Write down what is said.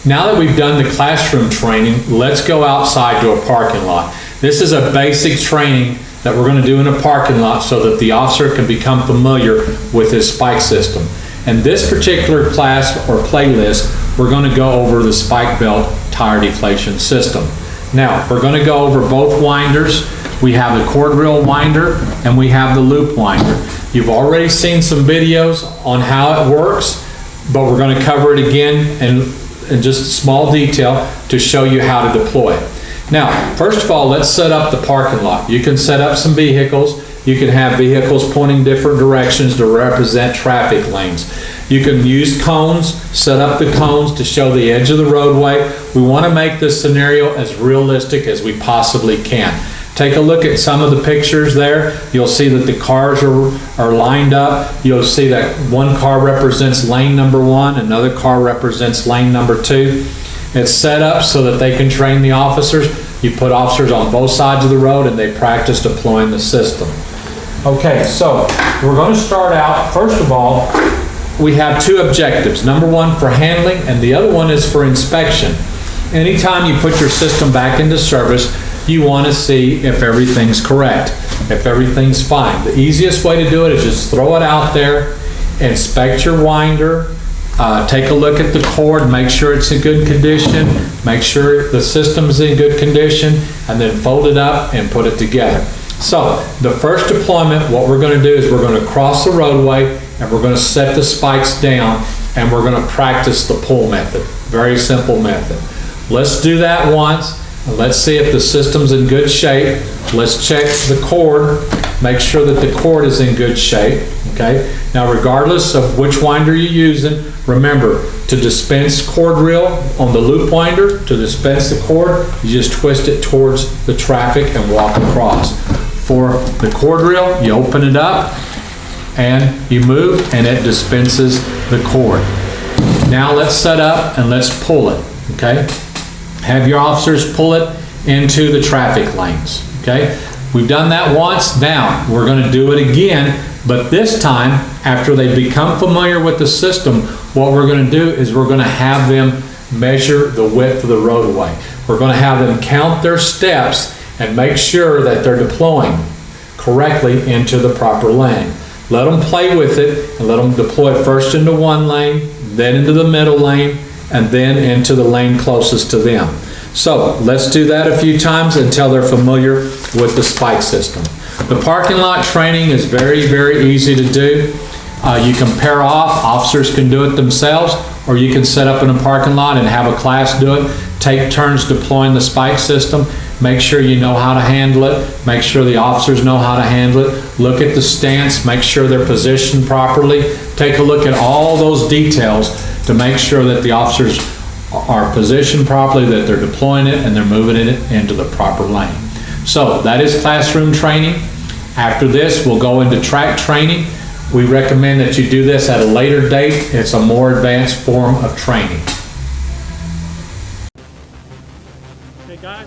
Now that we've done the classroom training, let's go outside to a parking lot. This is a basic training that we're going to do in a parking lot so that the officer can become familiar with his spike system. And this particular class or playlist, we're going to go over the spike belt tire deflation system. Now, we're going to go over both winders. We have the cord reel winder and we have the loop winder. You've already seen some videos on how it works, but we're going to cover it again in just small detail to show you how to deploy it. Now, first of all, let's set up the parking lot. You can set up some vehicles. You can have vehicles pointing different directions to represent traffic lanes. You can use cones, set up the cones to show the edge of the roadway. We want to make this scenario as realistic as we possibly can. Take a look at some of the pictures there. You'll see that the cars are lined up. You'll see that one car represents lane number 1, another car represents lane number 2. It's set up so that they can train the officers. You put officers on both sides of the road and they practice deploying the system. Okay, so we're going to start out, first of all, we have 2 objectives. Number 1 for handling and the other one is for inspection. Anytime you put your system back into service, you want to see if everything's correct, if everything's fine. The easiest way to do it is just throw it out there, inspect your winder, take a look at the cord, make sure it's in good condition, make sure the system's in good condition, and then fold it up and put it together. So the first deployment, what we're going to do is we're going to cross the roadway and we're going to set the spikes down and we're going to practice the pull method. Very simple method. Let's do that once. And let's see if the system's in good shape. Let's check the cord, make sure that the cord is in good shape, okay? Now, regardless of which winder you're using, remember to dispense cord reel on the loop winder, to dispense the cord, you just twist it towards the traffic and walk across. For the cord reel, you open it up and you move and it dispenses the cord. Now let's set up and let's pull it, okay? Have your officers pull it into the traffic lanes, okay? We've done that once. Now, we're going to do it again, but this time, after they become familiar with the system, what we're going to do is we're going to have them measure the width of the roadway. We're going to have them count their steps and make sure that they're deploying correctly into the proper lane. Let them play with it and let them deploy first into one lane, then into the middle lane, and then into the lane closest to them. So let's do that a few times until they're familiar with the spike system. The parking lot training is very, very easy to do. You can pair off, officers can do it themselves, or you can set up in a parking lot and have a class do it. Take turns deploying the spike system. Make sure you know how to handle it. Make sure the officers know how to handle it. Look at the stance, make sure they're positioned properly. Take a look at all those details to make sure that the officers are positioned properly, that they're deploying it and they're moving it into the proper lane. So that is classroom training. After this, we'll go into track training. We recommend that you do this at a later date. It's a more advanced form of training. Okay guys,